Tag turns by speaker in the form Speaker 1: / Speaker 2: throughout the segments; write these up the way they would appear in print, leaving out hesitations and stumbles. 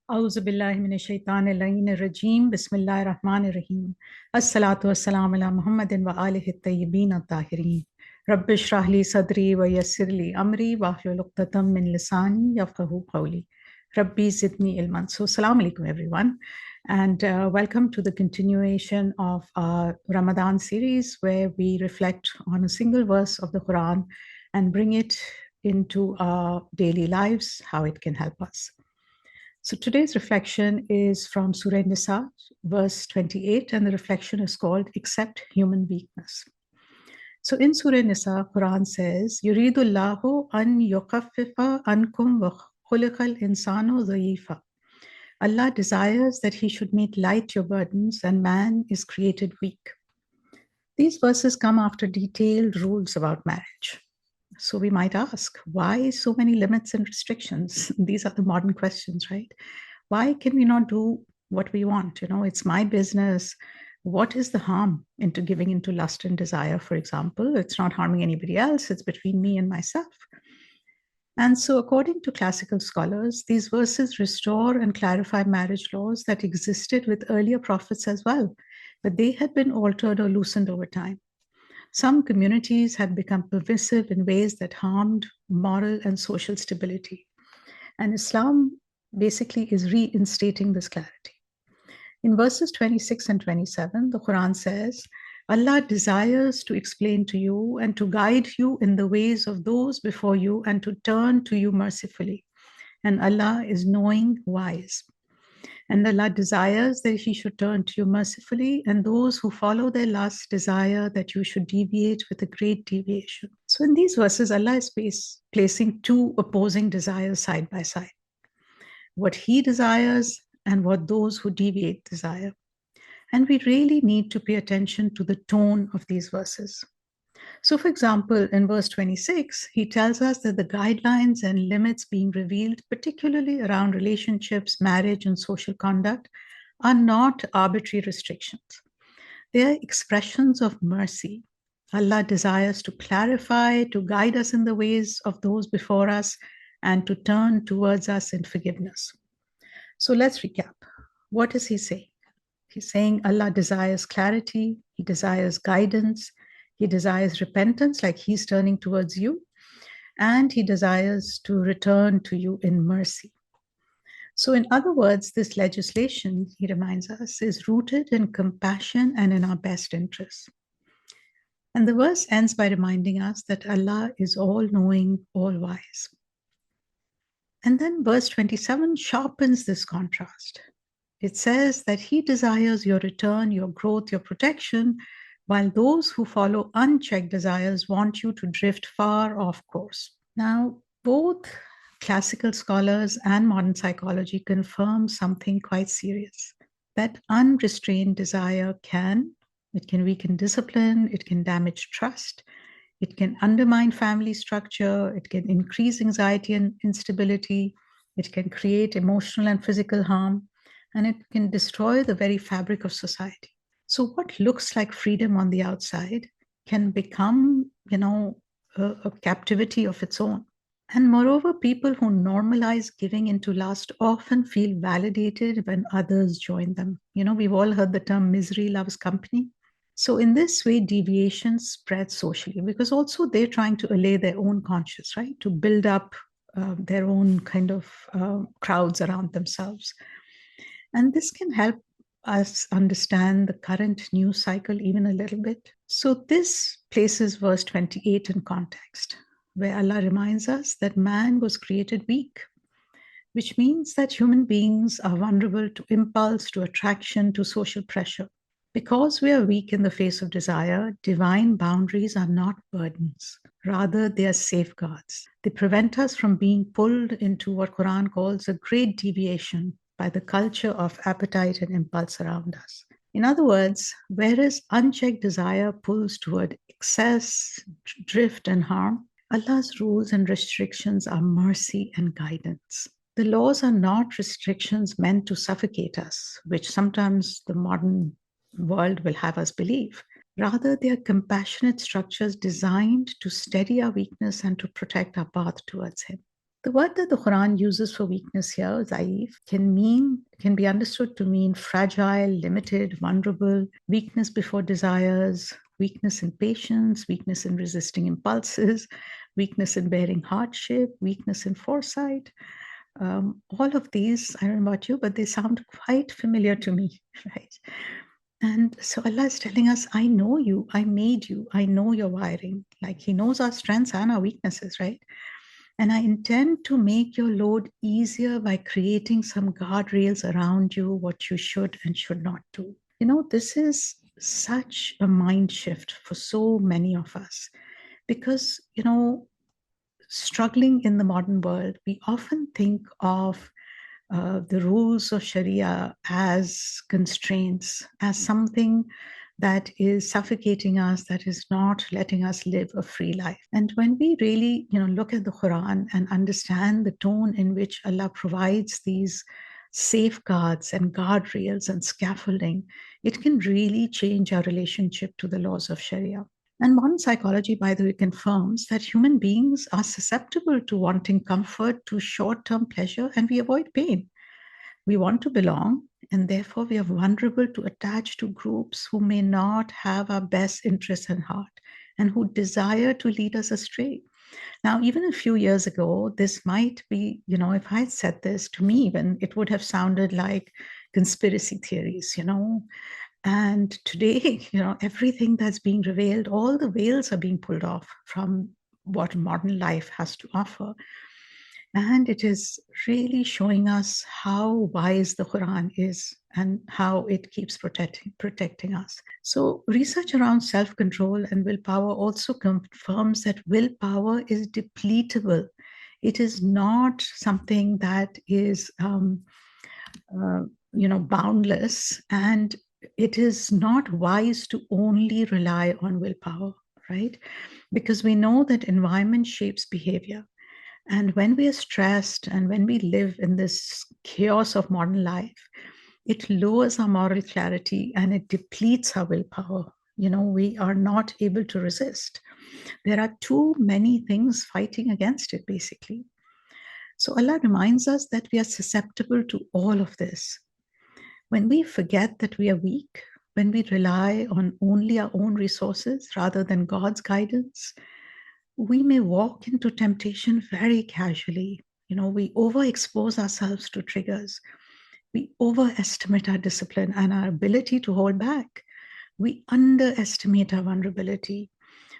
Speaker 1: Auzu billahi minash shaitanir rajim. Bismillahir rahmanir rahim. Assalatu wassalamu ala Muhammadin wa alihi at-tayyibin at-tahirin. Rabbi shrah li sadri wa yassir li amri wahlul 'uqdatam min lisani yafqahu qawli. Rabbi zidni ilman. So, assalamu alaikum everyone, and welcome to the continuation of our Ramadan series where we reflect on a single verse of the Qur'an and bring it into our daily lives, how it can help us. So today's reflection is from Sura Nisa, verse 28, and the reflection is called Accept Human Weakness. So in Sura Nisa, Quran says, Yuridullahu an yukhaffifa ankum wa khuliqal insanu dha'ifa. Allah desires that He should make light your burdens, and man is created weak. These verses come after detailed rules about marriage. So we might ask, why so many limits and restrictions? These are the modern questions, right? Why can we not do what we want? It's my business. What is the harm into giving into lust and desire, for example? It's not harming anybody else. It's between me and myself. And so according to classical scholars, these verses restore and clarify marriage laws that existed with earlier prophets as well, but they had been altered or loosened over time. Some communities had become pervasive in ways that harmed moral and social stability. And Islam basically is reinstating this clarity. In verses 26 and 27, the Quran says, Allah desires to explain to you and to guide you in the ways of those before you and to turn to you mercifully. And Allah is knowing, wise. And Allah desires that He should turn to you mercifully, and those who follow their lust desire that you should deviate with a great deviation. So in these verses, Allah is placing two opposing desires side by side. What He desires and what those who deviate desire. And we really need to pay attention to the tone of these verses. So, for example, in verse 26, he tells us that the guidelines and limits being revealed, particularly around relationships, marriage, and social conduct, are not arbitrary restrictions. They are expressions of mercy. Allah desires to clarify, to guide us in the ways of those before us, and to turn towards us in forgiveness. So let's recap. What is he saying? He's saying Allah desires clarity, He desires guidance, He desires repentance, like He's turning towards you, and He desires to return to you in mercy. So in other words, this legislation, he reminds us, is rooted in compassion and in our best interests. And the verse ends by reminding us that Allah is all-knowing, all-wise. And then verse 27 sharpens this contrast. It says that He desires your return, your growth, your protection, while those who follow unchecked desires want you to drift far off course. Now, both classical scholars and modern psychology confirm something quite serious, that unrestrained desire can weaken discipline, it can damage trust, it can undermine family structure, it can increase anxiety and instability, it can create emotional and physical harm, and it can destroy the very fabric of society. So what looks like freedom on the outside can become, a captivity of its own. And moreover, people who normalize giving into lust often feel validated when others join them. We've all heard the term misery loves company. So in this way, deviation spreads socially because also they're trying to allay their own conscience, right? To build up their own kind of crowds around themselves. And this can help us understand the current news cycle even a little bit. So this places verse 28 in context, where Allah reminds us that man was created weak, which means that human beings are vulnerable to impulse, to attraction, to social pressure. Because we are weak in the face of desire, divine boundaries are not burdens. Rather, they are safeguards. They prevent us from being pulled into what Quran calls a great deviation by the culture of appetite and impulse around us. In other words, whereas unchecked desire pulls toward excess, drift, and harm, Allah's rules and restrictions are mercy and guidance. The laws are not restrictions meant to suffocate us, which sometimes the modern world will have us believe. Rather, they are compassionate structures designed to steady our weakness and to protect our path towards Him. The word that the Quran uses for weakness here, zaif, can be understood to mean fragile, limited, vulnerable, weakness before desires, weakness in patience, weakness in resisting impulses, weakness in bearing hardship, weakness in foresight. All of these, I don't know about you, but they sound quite familiar to me, right? And so Allah is telling us, I know you, I made you, I know your wiring. Like He knows our strengths and our weaknesses, right? And I intend to make your load easier by creating some guardrails around you, what you should and should not do. This is such a mind shift for so many of us because, struggling in the modern world, we often think of the rules of Sharia as constraints, as something that is suffocating us, that is not letting us live a free life. And when we really, look at the Quran and understand the tone in which Allah provides these safeguards and guardrails and scaffolding, it can really change our relationship to the laws of Sharia. And modern psychology, by the way, confirms that human beings are susceptible to wanting comfort, to short term pleasure, and we avoid pain. We want to belong, and therefore we are vulnerable to attach to groups who may not have our best interests at heart and who desire to lead us astray. Now, even a few years ago, this might be, if I had said this to me, even it would have sounded like conspiracy theories, And today, everything that's being revealed, all the veils are being pulled off from what modern life has to offer. And it is really showing us how wise the Quran is and how it keeps protecting us. So, research around self control and willpower also confirms that willpower is depletable. It is not something that is, boundless, and it is not wise to only rely on willpower, right? Because we know that environment shapes behavior. And when we are stressed and when we live in this chaos of modern life, it lowers our moral clarity and it depletes our willpower. We are not able to resist. There are too many things fighting against it, basically. So Allah reminds us that we are susceptible to all of this. When we forget that we are weak, when we rely on only our own resources rather than God's guidance, we may walk into temptation very casually. We overexpose ourselves to triggers. We overestimate our discipline and our ability to hold back. We underestimate our vulnerability.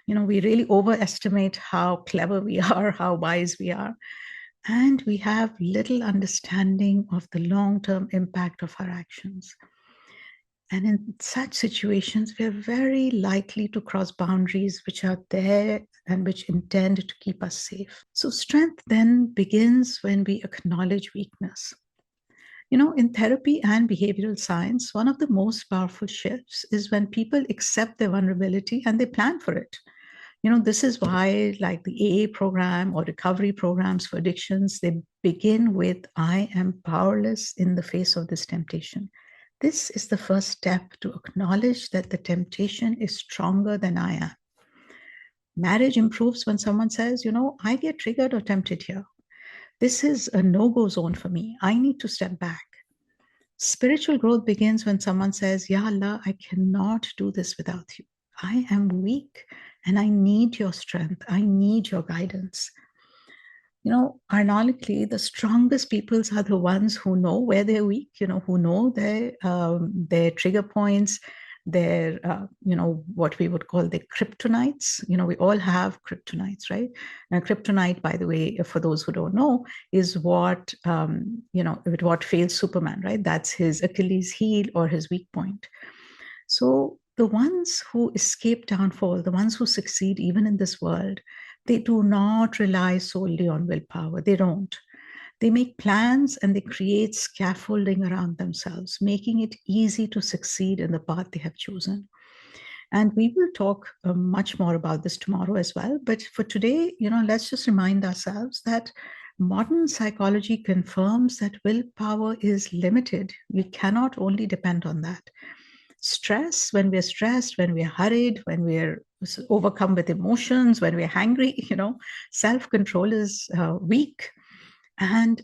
Speaker 1: We really overestimate how clever we are, how wise we are. And we have little understanding of the long-term impact of our actions. And in such situations, we are very likely to cross boundaries which are there and which intend to keep us safe. So, strength then begins when we acknowledge weakness. In therapy and behavioral science, one of the most powerful shifts is when people accept their vulnerability and they plan for it. This is why, like the AA program or recovery programs for addictions, they begin with, I am powerless in the face of this temptation. This is the first step to acknowledge that the temptation is stronger than I am. Marriage improves when someone says, I get triggered or tempted here. This is a no-go zone for me. I need to step back. Spiritual growth begins when someone says, Ya Allah, I cannot do this without you. I am weak and I need your strength. I need your guidance. Ironically, the strongest peoples are the ones who know where they're weak, who know their trigger points, their, what we would call the kryptonites. We all have kryptonites, right? Now, kryptonite, by the way, for those who don't know, is what, what fails Superman, right? That's his Achilles heel or his weak point. So the ones who escape downfall, the ones who succeed even in this world, they do not rely solely on willpower. They don't. They make plans and they create scaffolding around themselves, making it easy to succeed in the path they have chosen. And we will talk much more about this tomorrow as well. But for today, let's just remind ourselves that modern psychology confirms that willpower is limited. We cannot only depend on that. Stress, when we're stressed, when we're hurried, when we're overcome with emotions, when we're hungry, self-control is weak. and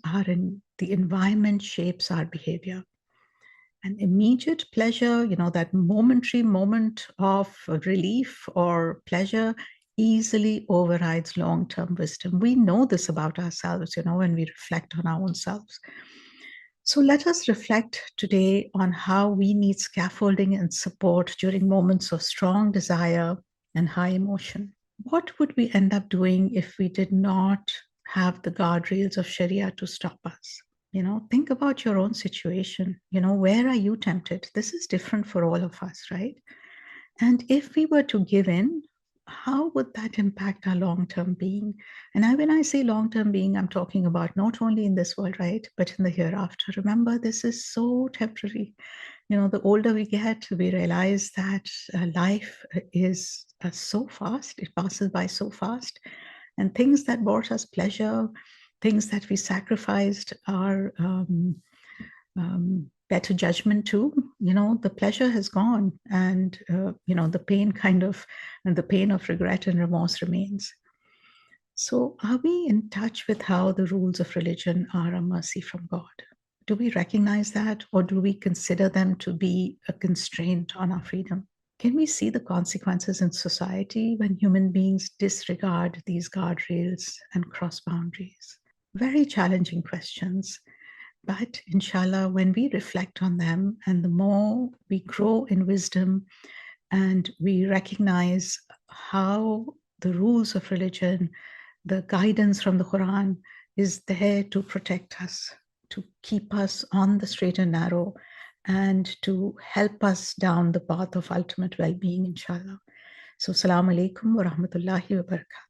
Speaker 1: the environment shapes our behavior. An immediate pleasure, that momentary moment of relief or pleasure easily overrides long-term wisdom. We know this about ourselves, when we reflect on our own selves. So let us reflect today on how we need scaffolding and support during moments of strong desire and high emotion. What would we end up doing if we did not have the guardrails of Sharia to stop us? Think about your own situation. Where are you tempted? This is different for all of us, right? And if we were to give in, how would that impact our long-term being? And when I say long-term being, I'm talking about not only in this world, right, but in the hereafter. Remember, this is so temporary. The older we get, we realize that life is so fast. It passes by so fast. And things that brought us pleasure, things that we sacrificed are better judgment too. The pleasure has gone, and the pain and the pain of regret and remorse remains. So are we in touch with how the rules of religion are a mercy from God? Do we recognize that, or do we consider them to be a constraint on our freedom? Can we see the consequences in society when human beings disregard these guardrails and cross boundaries? Very challenging questions. But inshallah, when we reflect on them and the more we grow in wisdom and we recognize how the rules of religion, the guidance from the Qur'an is there to protect us, to keep us on the straight and narrow, and to help us down the path of ultimate well-being, inshallah. So, Assalamu alaikum wa rahmatullahi wa barakatuh.